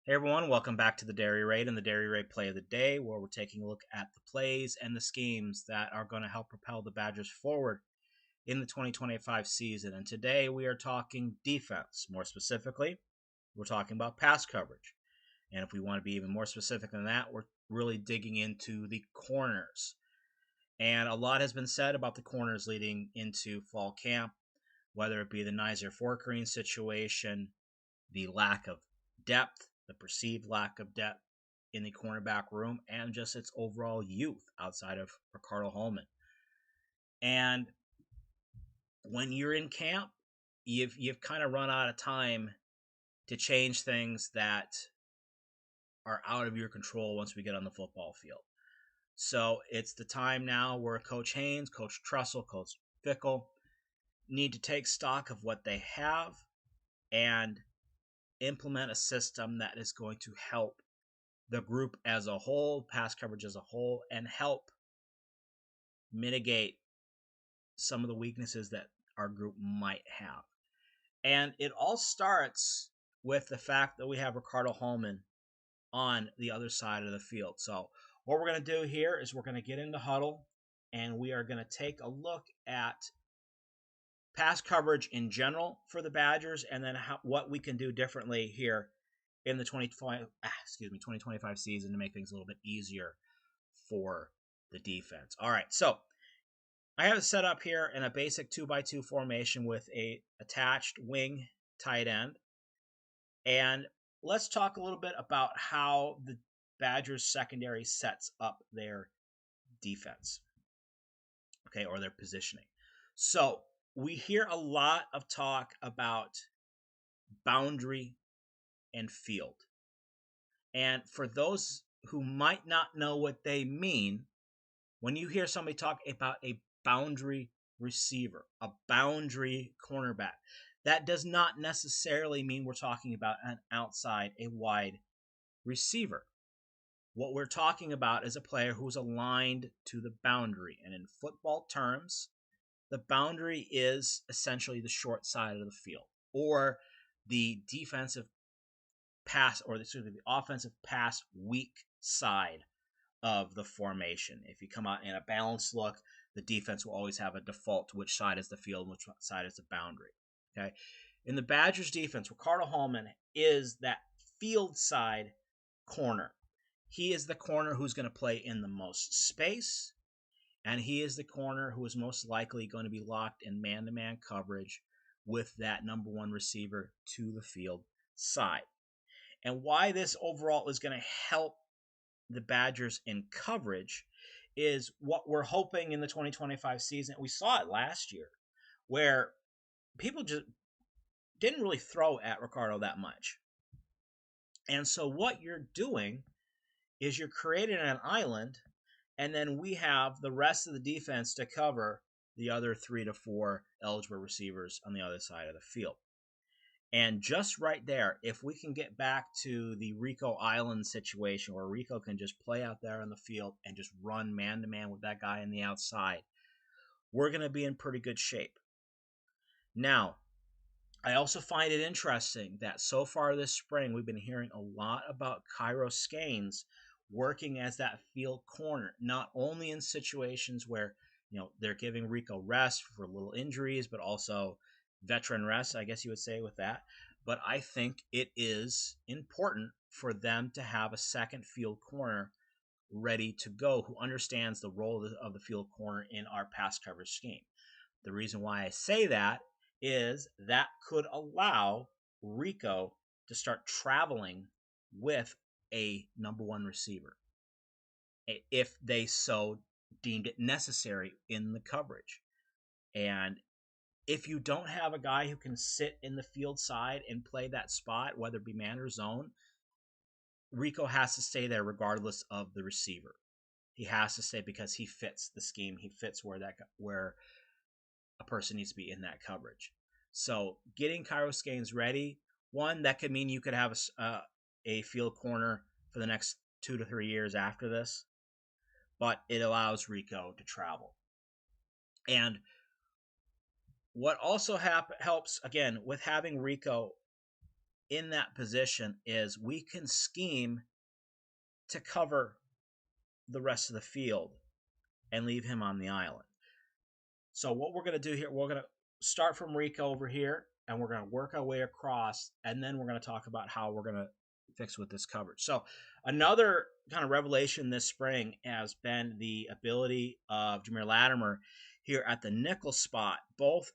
Hey everyone, welcome back to the Dairy Raid and the Dairy Raid Play of the Day, where we're taking a look at the plays and the schemes that are going to help propel the Badgers forward in the 2025 season. And today we are talking defense. More specifically, we're talking about pass coverage. And if we want to be even more specific than that, we're really digging into the corners. And a lot has been said about the corners leading into fall camp, whether it be the Nizer Forkreen situation, the lack of depth, the perceived lack of depth in the cornerback room, and just its overall youth outside of Ricardo Hallman. And when you're in camp, you've kind of run out of time to change things that are out of your control once we get on the football field. So it's the time now where Coach Haynes, Coach Trussell, Coach Fickle need to take stock of what they have and implement a system that is going to help the group as a whole, pass coverage as a whole, and help mitigate some of the weaknesses that our group might have. And it all starts with the fact that we have Ricardo Hallman on the other side of the field. So what we're going to do here is we're going to get into huddle, and we are going to take a look at pass coverage in general for the Badgers, and then what we can do differently here in the 2025 season to make things a little bit easier for the defense. All right, so I have it set up here in a basic 2x2 formation with a attached wing tight end. And let's talk a little bit about how the Badgers secondary sets up their defense, okay, or their positioning. So we hear a lot of talk about boundary and field. And for those who might not know what they mean, when you hear somebody talk about a boundary receiver, a boundary cornerback, that does not necessarily mean we're talking about an outside, a wide receiver. What we're talking about is a player who's aligned to the boundary. And in football terms, the boundary is essentially the short side of the field, or the defensive pass, or the offensive pass weak side of the formation. If you come out in a balanced look, the defense will always have a default to which side is the field, which side is the boundary. Okay. In the Badgers defense, Ricardo Hallman is that field side corner. He is the corner who's going to play in the most space, and he is the corner who is most likely going to be locked in man-to-man coverage with that number one receiver to the field side. And why this overall is going to help the Badgers in coverage is what we're hoping in the 2025 season. We saw it last year where people just didn't really throw at Ricardo that much. And so what you're doing is you're creating an island, and then we have the rest of the defense to cover the other 3 to 4 eligible receivers on the other side of the field. And just right there, if we can get back to the Rico Island situation where Rico can just play out there on the field and just run man-to-man with that guy on the outside, we're going to be in pretty good shape. Now, I also find it interesting that so far this spring, we've been hearing a lot about Cairo Skanes working as that field corner, not only in situations where they're giving Rico rest for little injuries, but also veteran rest, I guess you would say, with that. But I think it is important for them to have a second field corner ready to go who understands the role of the field corner in our pass coverage scheme. The reason why I say that is that could allow Rico to start traveling with a number one receiver if they so deemed it necessary in the coverage. And if you don't have a guy who can sit in the field side and play that spot, whether it be man or zone, Rico has to stay there regardless of the receiver. He has to stay because he fits the scheme. He fits where a person needs to be in that coverage. So getting Cairo Skanes ready, one, that could mean you could have a field corner for the next 2 to 3 years after this, but it allows Rico to travel. And what also helps, again, with having Rico in that position is we can scheme to cover the rest of the field and leave him on the island. So what we're going to do here, we're going to start from Rico over here, and we're going to work our way across, and then we're going to talk about how we're going to fix with this coverage. So another kind of revelation this spring has been the ability of Jameer Latimer here at the nickel spot, both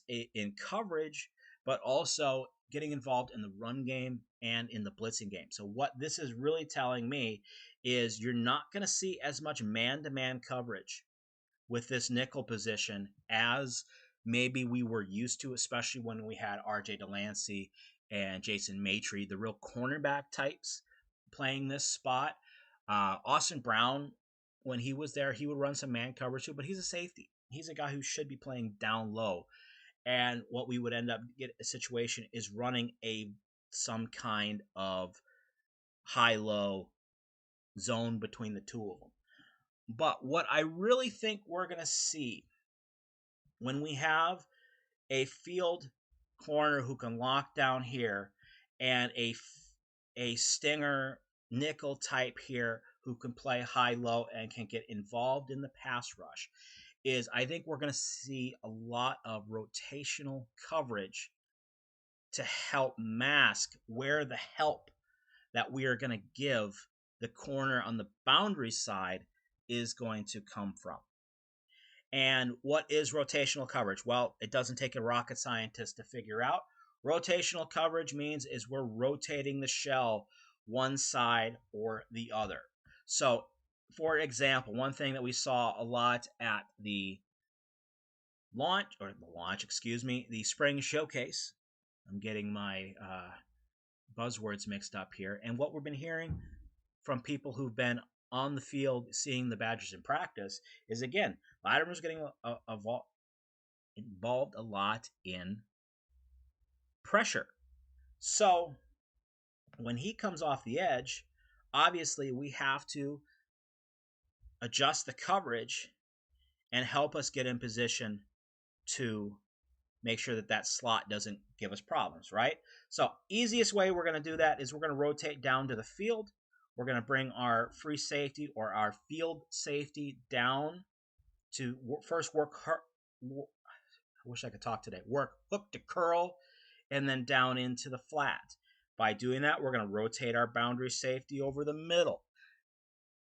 in coverage, but also getting involved in the run game and in the blitzing game. So what this is really telling me is you're not going to see as much man-to-man coverage with this nickel position as maybe we were used to, especially when we had RJ Delancey and Jason Maitre, the real cornerback types playing this spot. Austin Brown, when he was there, he would run some man coverage too, but he's a safety. He's a guy who should be playing down low. And what we would end up get a situation is running some kind of high-low zone between the two of them. But what I really think we're going to see when we have a field corner who can lock down here and a stinger nickel type here who can play high-low and can get involved in the pass rush is I think we're going to see a lot of rotational coverage to help mask where the help that we are going to give the corner on the boundary side is going to come from. And what is rotational coverage? Well, it doesn't take a rocket scientist to figure out. Rotational coverage means is we're rotating the shell one side or the other. So, for example, one thing that we saw a lot at the the spring showcase. I'm getting my buzzwords mixed up here. And what we've been hearing from people who've been on the field seeing the Badgers in practice is, again, Latimer's getting involved a lot in pressure. So when he comes off the edge, obviously we have to adjust the coverage and help us get in position to make sure that slot doesn't give us problems, right? So easiest way we're going to do that is we're going to rotate down to the field. We're going to bring our free safety or our field safety down to first work I wish I could talk today. Work hook to curl and then down into the flat. By doing that, we're going to rotate our boundary safety over the middle.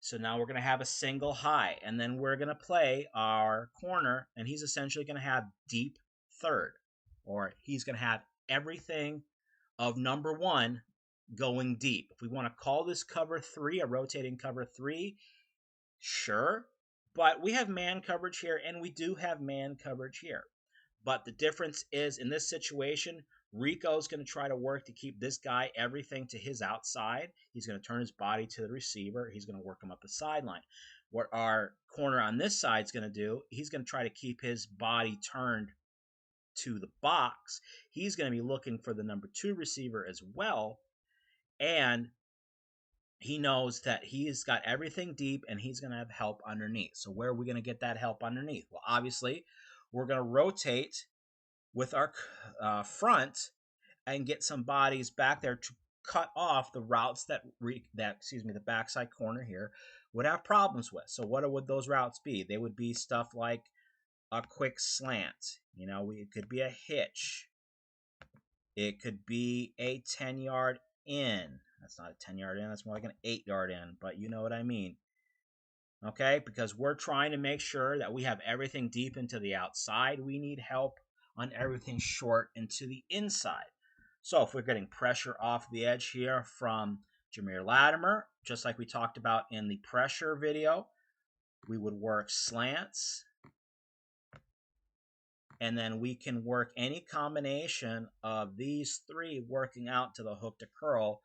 So now we're going to have a single high, and then we're going to play our corner, and he's essentially going to have deep third, or he's going to have everything of number one going deep. If we want to call this cover three, a rotating cover three, sure, but we have man coverage here, and we do have man coverage here. But the difference is, in this situation, Rico's going to try to work to keep this guy everything to his outside. He's going to turn his body to the receiver. He's going to work him up the sideline. What our corner on this side is going to do, he's going to try to keep his body turned to the box. He's going to be looking for the number two receiver as well. And he knows that he's got everything deep and he's going to have help underneath. So where are we going to get that help underneath? Well, obviously, we're going to rotate with our front and get some bodies back there to cut off the routes that the backside corner here would have problems with. So what would those routes be? They would be stuff like a quick slant. It could be a hitch. It could be a 10-yard in. That's not a 10-yard in. That's more like an 8-yard in, but you know what I mean. Okay, because we're trying to make sure that we have everything deep into the outside. We need help on everything short into the inside. So if we're getting pressure off the edge here from Jameer Latimer, just like we talked about in the pressure video, we would work slants. And then we can work any combination of these three working out to the hook to curl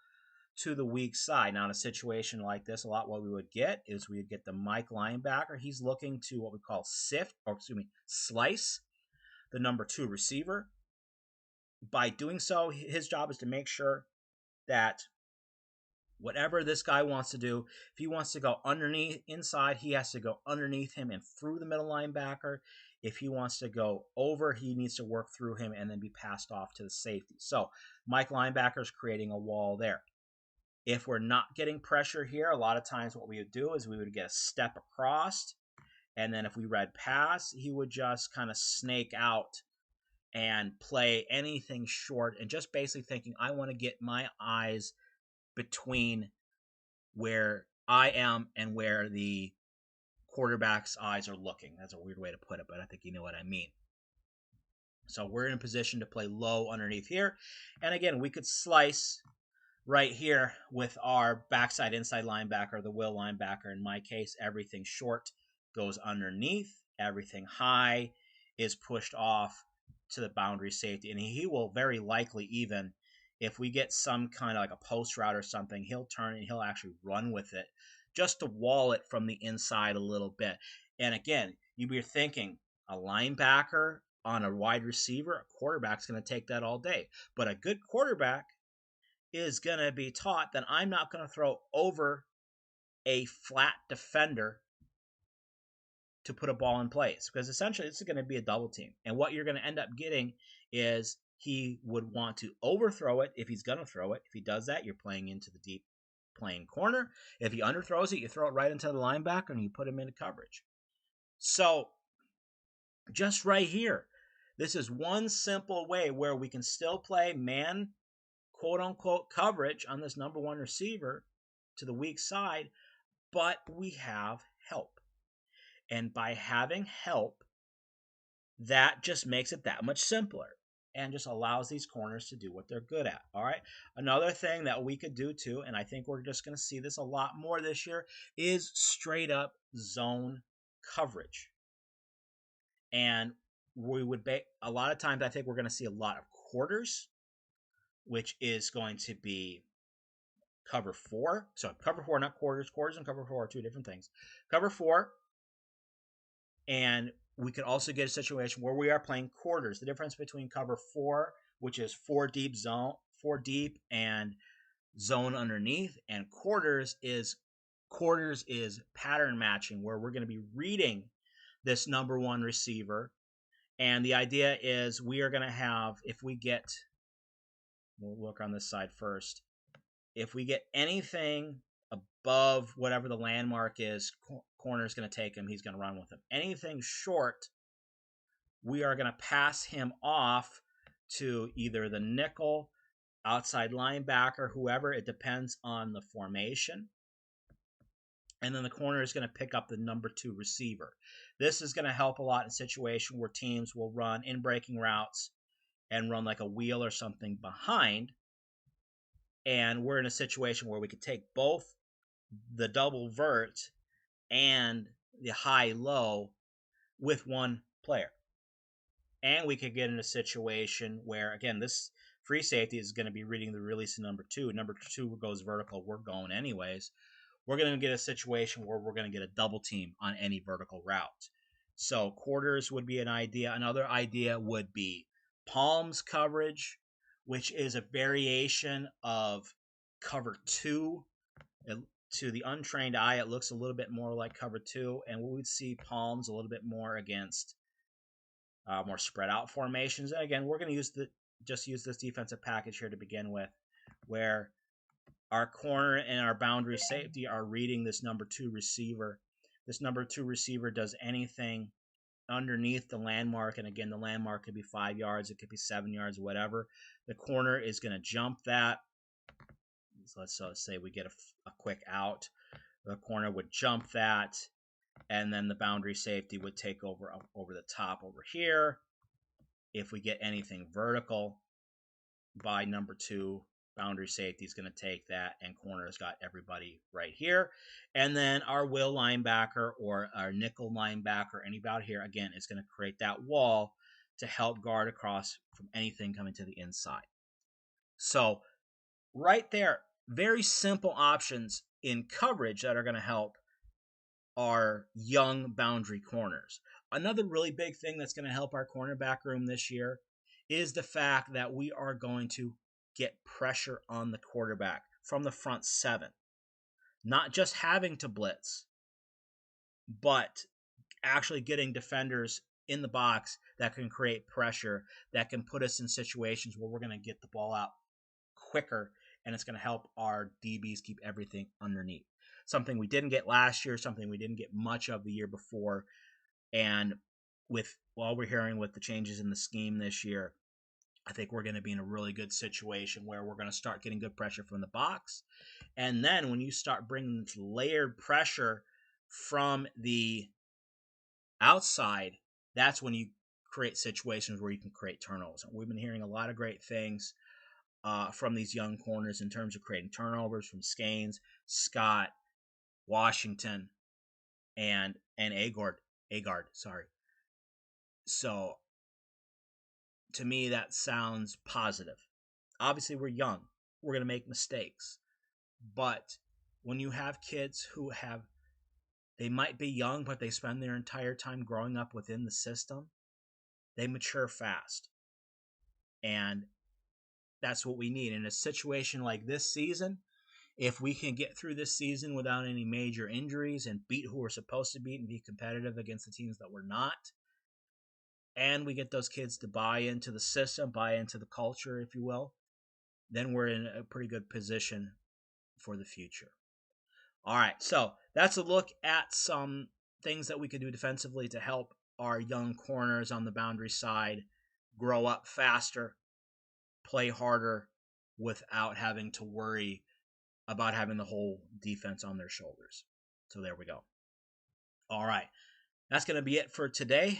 to the weak side. Now, in a situation like this, a lot what we would get is we would get the Mike linebacker. He's looking to what we call slice the number two receiver. By doing so, his job is to make sure that whatever this guy wants to do, if he wants to go underneath inside, he has to go underneath him and through the middle linebacker. If he wants to go over, he needs to work through him and then be passed off to the safety. So Mike linebacker is creating a wall there. If we're not getting pressure here, a lot of times what we would do is we would get a step across, and then if we read pass, he would just kind of snake out and play anything short and just basically thinking, I want to get my eyes between where I am and where the quarterback's eyes are looking. That's a weird way to put it, but I think you know what I mean. So we're in a position to play low underneath here. And again, we could slice right here with our backside inside linebacker, the will linebacker. In my case, everything short goes underneath. Everything high is pushed off to the boundary safety. And he will very likely, even if we get some kind of like a post route or something, he'll turn and he'll actually run with it just to wall it from the inside a little bit. And again, you'd be thinking a linebacker on a wide receiver, a quarterback's going to take that all day. But a good quarterback is going to be taught that I'm not going to throw over a flat defender to put a ball in place, because essentially this is going to be a double team. And what you're going to end up getting is he would want to overthrow it if he's going to throw it. If he does that, you're playing into the deep playing corner. If he underthrows it, you throw it right into the linebacker and you put him into coverage. So just right here, this is one simple way where we can still play man, quote unquote, coverage on this number one receiver to the weak side, but we have help. And by having help, that just makes it that much simpler and just allows these corners to do what they're good at. All right. Another thing that we could do too, and I think we're just going to see this a lot more this year, is straight up zone coverage. And we would a lot of times I think we're going to see a lot of quarters, which is going to be cover 4. So cover 4, not quarters. Quarters and cover 4 are two different things. Cover 4. And we could also get a situation where we are playing quarters. The difference between cover 4, which is 4 deep and zone underneath, and quarters is pattern matching, where we're going to be reading this number one receiver. And the idea is we are going to have, we'll look on this side first. If we get anything above whatever the landmark is, corner is going to take him. He's going to run with him. Anything short, we are going to pass him off to either the nickel, outside linebacker, whoever. It depends on the formation. And then the corner is going to pick up the number 2 receiver. This is going to help a lot in a situation where teams will run in breaking routes and run like a wheel or something behind. And we're in a situation where we could take both the double vert and the high-low with one player. And we could get in a situation where, again, this free safety is going to be reading the release of number 2. Number 2 goes vertical. We're going anyways. We're going to get a situation where we're going to get a double team on any vertical route. So quarters would be an idea. Another idea would be palms coverage, which is a variation of cover 2. To the untrained eye, it looks a little bit more like cover 2, and we would see palms a little bit more against more spread out formations. And again, we're going to use this defensive package here to begin with, where our corner and our boundary safety are reading this number 2 receiver. This number 2 receiver does anything underneath the landmark, and again, the landmark could be 5 yards, it could be 7 yards, whatever. The corner is going to jump that. So let's say we get a quick out. The corner would jump that, and then the boundary safety would take over the top over here. If we get anything vertical by number 2, boundary safety is going to take that, and corner's got everybody right here. And then our will linebacker or our nickel linebacker, anybody here, again, is going to create that wall to help guard across from anything coming to the inside. So right there, very simple options in coverage that are going to help our young boundary corners. Another really big thing that's going to help our cornerback room this year is the fact that we are going to get pressure on the quarterback from the front 7. Not just having to blitz, but actually getting defenders in the box that can create pressure, that can put us in situations where we're going to get the ball out quicker, and it's going to help our DBs keep everything underneath. Something we didn't get last year, something we didn't get much of the year before. And with all we're hearing with the changes in the scheme this year, I think we're going to be in a really good situation where we're going to start getting good pressure from the box. And then when you start bringing layered pressure from the outside, that's when you create situations where you can create turnovers. And we've been hearing a lot of great things from these young corners in terms of creating turnovers from Skanes, Scott, Washington, and Agard. Sorry. So to me, that sounds positive. Obviously, we're young. We're going to make mistakes. But when you have kids who they might be young, but they spend their entire time growing up within the system, they mature fast. And that's what we need. In a situation like this season, if we can get through this season without any major injuries and beat who we're supposed to beat and be competitive against the teams that we're not, and we get those kids to buy into the system, buy into the culture, if you will, then we're in a pretty good position for the future. All right, so that's a look at some things that we could do defensively to help our young corners on the boundary side grow up faster, play harder, without having to worry about having the whole defense on their shoulders. So there we go. All right, that's going to be it for today.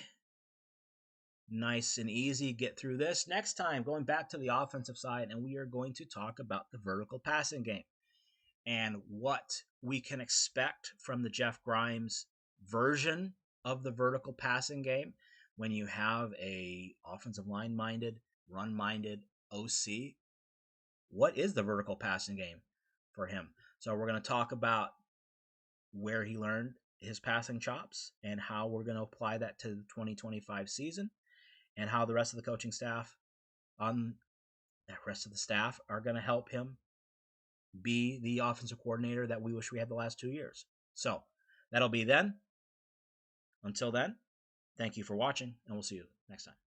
Nice and easy, get through this. Next time, going back to the offensive side, and we are going to talk about the vertical passing game and what we can expect from the Jeff Grimes version of the vertical passing game when you have a offensive line-minded, run-minded OC. What is the vertical passing game for him? So we're going to talk about where he learned his passing chops and how we're going to apply that to the 2025 season, and how the rest of the coaching staff are going to help him be the offensive coordinator that we wish we had the last 2 years. So that'll be then. Until then, thank you for watching, and we'll see you next time.